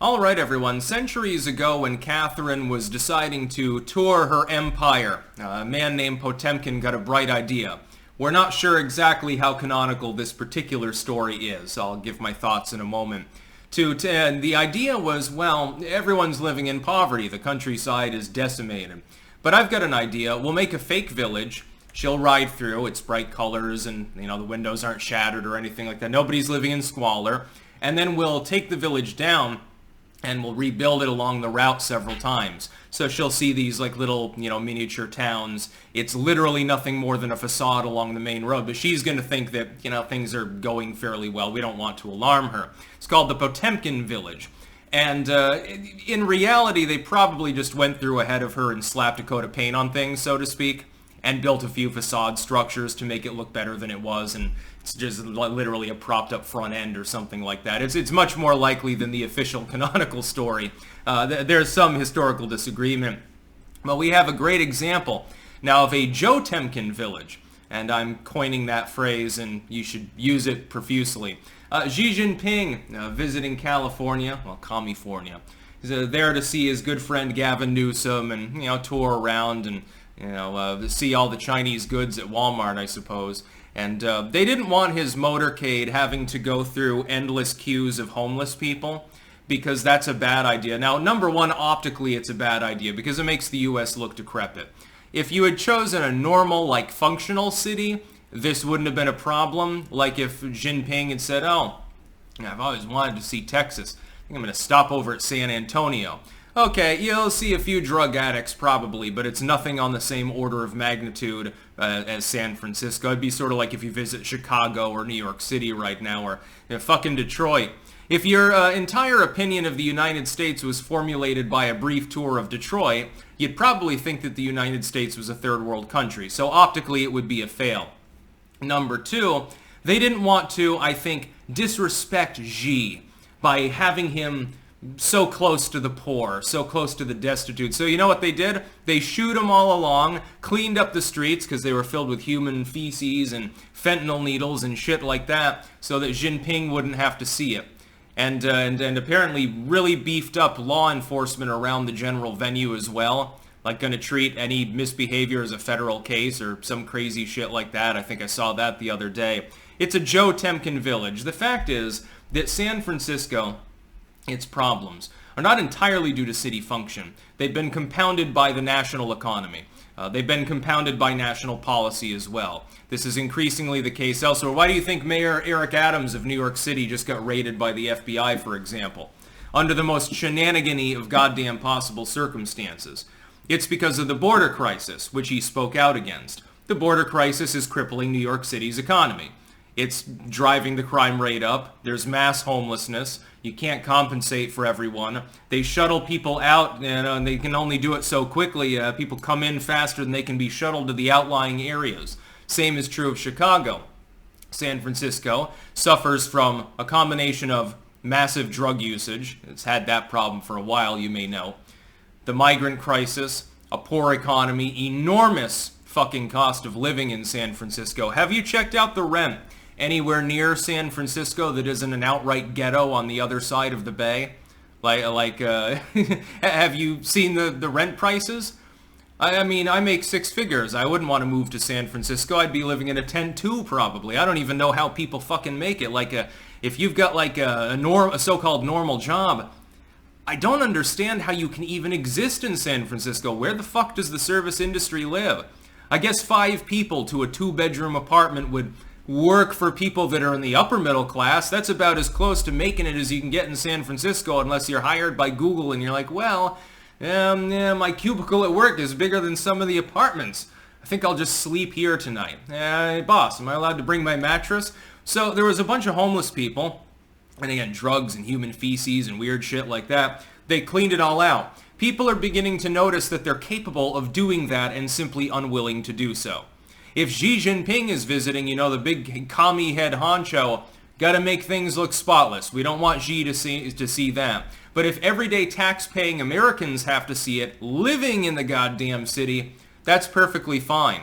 Alright everyone, centuries ago when Catherine was deciding to tour her empire, a man named Potemkin got a bright idea. We're not sure exactly how canonical this particular story is. I'll give my thoughts in a moment. And the idea was, well, everyone's living in poverty. The countryside is decimated. But I've got an idea. We'll make a fake village. She'll ride through. It's bright colors and, the windows aren't shattered or anything like that. Nobody's living in squalor. And then we'll take the village down and we'll rebuild it along the route several times. So she'll see these like little, miniature towns. It's literally nothing more than a facade along the main road, but she's going to think that, things are going fairly well. We don't want to alarm her. It's called the Joetemkinvillage. And in reality, they probably just went through ahead of her and slapped a coat of paint on things, so to speak, and built a few facade structures to make it look better than it was, and it's just literally a propped up front end or something like that. It's much more likely than the official canonical story. There's some historical disagreement, but we have a great example now of a Joetemkin village, and I'm coining that phrase, and you should use it profusely. Xi Jinping visiting California, well, California. He's there to see his good friend Gavin Newsom and, tour around and see all the Chinese goods at Walmart, I suppose. And they didn't want his motorcade having to go through endless queues of homeless people, because that's a bad idea. Now, number one, optically, it's a bad idea because it makes the U.S. look decrepit. If you had chosen a normal, functional city, this wouldn't have been a problem. Like if Jinping had said, oh, I've always wanted to see Texas. I think I'm going to stop over at San Antonio. Okay, you'll see a few drug addicts probably, but it's nothing on the same order of magnitude as San Francisco. It'd be sort of like if you visit Chicago or New York City right now, or fucking Detroit. If your entire opinion of the United States was formulated by a brief tour of Detroit, you'd probably think that the United States was a third world country, so optically it would be a fail. Number two, they didn't want to, I think, disrespect Xi by having him so close to the poor, so close to the destitute. So you know what they did? They shooed them all along, cleaned up the streets because they were filled with human feces and fentanyl needles and shit like that, so that Jinping wouldn't have to see it. And apparently really beefed up law enforcement around the general venue as well, like going to treat any misbehavior as a federal case or some crazy shit like that. I think I saw that the other day. It's a Joetemkin village. The fact is that San Francisco, its problems are not entirely due to city function. They've been compounded by the national economy. They've been compounded by national policy as well. This is increasingly the case elsewhere. Why do you think Mayor Eric Adams of New York City just got raided by the FBI, for example, under the most shenanigan-y of goddamn possible circumstances? It's because of the border crisis, which he spoke out against. The border crisis is crippling New York City's economy. It's driving the crime rate up. There's mass homelessness. You can't compensate for everyone. They shuttle people out, and they can only do it so quickly. People come in faster than they can be shuttled to the outlying areas. Same is true of Chicago. San Francisco suffers from a combination of massive drug usage. It's had that problem for a while, you may know. The migrant crisis, a poor economy, enormous fucking cost of living in San Francisco. Have you checked out the rent anywhere near San Francisco that isn't an outright ghetto on the other side of the bay? Have you seen the rent prices? I mean, I make six figures. I wouldn't want to move to San Francisco. I'd be living in a 10-2 probably. I don't even know how people fucking make it. If you've got a so-called normal job, I don't understand how you can even exist in San Francisco. Where the fuck does the service industry live? I guess 5 people to a 2-bedroom apartment would work for people that are in the upper middle class. That's about as close to making it as you can get in San Francisco, unless you're hired by Google and you're like, well, my cubicle at work is bigger than some of the apartments. I think I'll just sleep here tonight. Hey, boss, am I allowed to bring my mattress? So there was a bunch of homeless people, and again, drugs and human feces and weird shit like that. They cleaned it all out. People are beginning to notice that they're capable of doing that and simply unwilling to do so. If Xi Jinping is visiting, the big commie head honcho, gotta make things look spotless. We don't want Xi to see that. But if everyday tax-paying Americans have to see it living in the goddamn city, that's perfectly fine.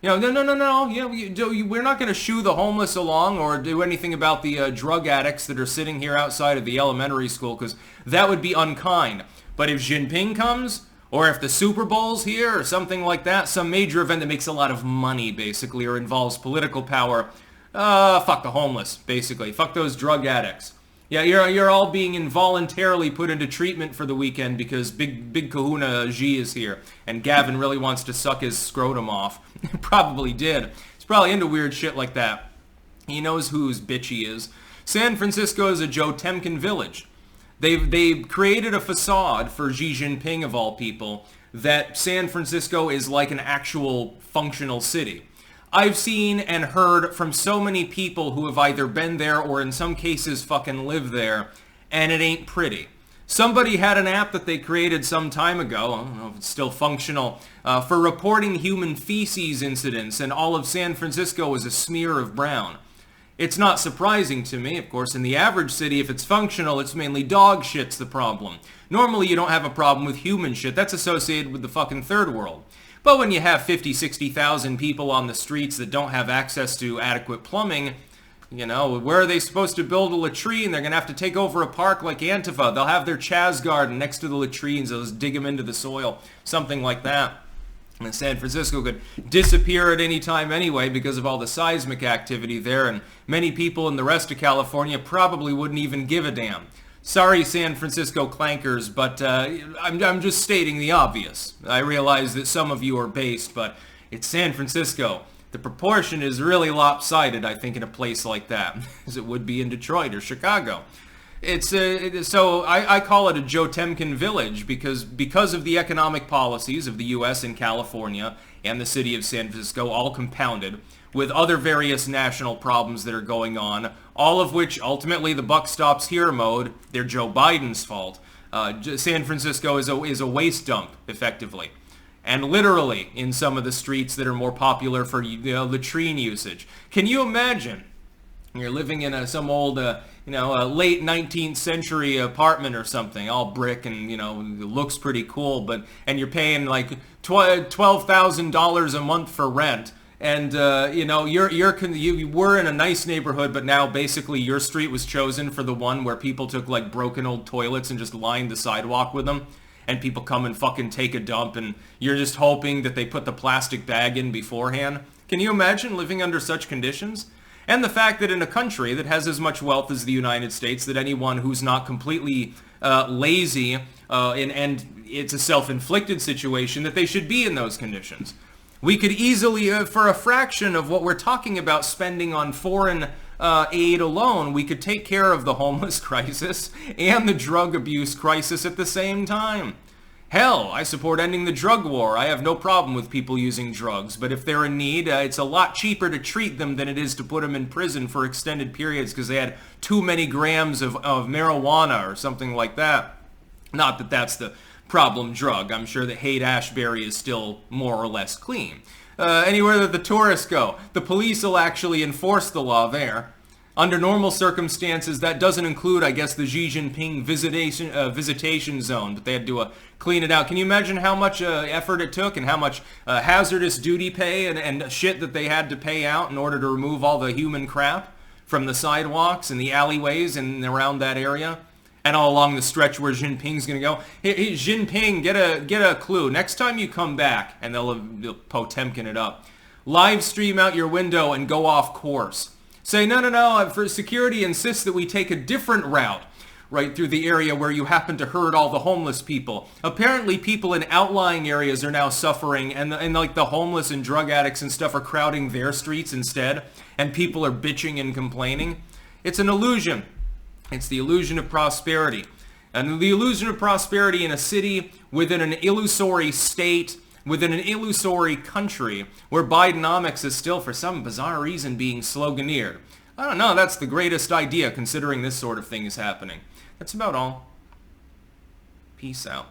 No. We're not going to shoo the homeless along or do anything about the drug addicts that are sitting here outside of the elementary school, because that would be unkind. But if Jinping comes, or if the Super Bowl's here, or something like that, some major event that makes a lot of money, basically, or involves political power, fuck the homeless, basically. Fuck those drug addicts. Yeah, you're all being involuntarily put into treatment for the weekend because big kahuna Xi is here, and Gavin really wants to suck his scrotum off. Probably did. He's probably into weird shit like that. He knows whose bitch he is. San Francisco is a Joetemkinvillage. They've created a facade for Xi Jinping, of all people, that San Francisco is like an actual functional city. I've seen and heard from so many people who have either been there or in some cases fucking live there, and it ain't pretty. Somebody had an app that they created some time ago, I don't know if it's still functional, for reporting human feces incidents, and all of San Francisco is a smear of brown. It's not surprising to me, of course. In the average city, if it's functional, it's mainly dog shit's the problem. Normally you don't have a problem with human shit. That's associated with the fucking third world. But when you have 50, 60,000 people on the streets that don't have access to adequate plumbing, where are they supposed to build a latrine? They're going to have to take over a park like Antifa. They'll have their Chaz garden next to the latrines. They'll just dig them into the soil. Something like that. And San Francisco could disappear at any time anyway because of all the seismic activity there, and many people in the rest of California probably wouldn't even give a damn. Sorry, San Francisco clankers, but I'm just stating the obvious. I realize that some of you are based, but it's San Francisco. The proportion is really lopsided, I think, in a place like that, as it would be in Detroit or Chicago. So I call it a Joetemkin village because of the economic policies of the U.S. and California and the city of San Francisco, all compounded with other various national problems that are going on, all of which ultimately the buck stops here mode. They're Joe Biden's fault. San Francisco is a waste dump, effectively. And literally in some of the streets that are more popular for latrine usage. Can you imagine? You're living in some old, late 19th century apartment or something, all brick and, it looks pretty cool, and you're paying like $12,000 a month for rent. And, you were in a nice neighborhood, but now basically your street was chosen for the one where people took like broken old toilets and just lined the sidewalk with them. And people come and fucking take a dump, and you're just hoping that they put the plastic bag in beforehand. Can you imagine living under such conditions? And the fact that in a country that has as much wealth as the United States, that anyone who's not completely lazy, and it's a self-inflicted situation, that they should be in those conditions. We could easily, for a fraction of what we're talking about spending on foreign aid alone, we could take care of the homeless crisis and the drug abuse crisis at the same time. Hell, I support ending the drug war. I have no problem with people using drugs, but if they're in need, it's a lot cheaper to treat them than it is to put them in prison for extended periods because they had too many grams of marijuana or something like that. Not that that's the problem drug. I'm sure that Haight-Ashbury is still more or less clean. Anywhere that the tourists go, the police will actually enforce the law there. Under normal circumstances, that doesn't include, I guess, the Xi Jinping visitation zone, but they had to clean it out. Can you imagine how much effort it took and how much hazardous duty pay and shit that they had to pay out in order to remove all the human crap from the sidewalks and the alleyways and around that area? And all along the stretch where Jinping's going to go. Hey, Jinping, get a clue. Next time you come back, and they'll Potemkin it up, live stream out your window and go off course. Say, no, for security insist that we take a different route right through the area where you happen to herd all the homeless people. Apparently people in outlying areas are now suffering, and like the homeless and drug addicts and stuff are crowding their streets instead, and people are bitching and complaining. It's an illusion. It's the illusion of prosperity. And the illusion of prosperity in a city within an illusory state, within an illusory country, where Bidenomics is still, for some bizarre reason, being sloganeered. I don't know, that's the greatest idea considering this sort of thing is happening. That's about all. Peace out.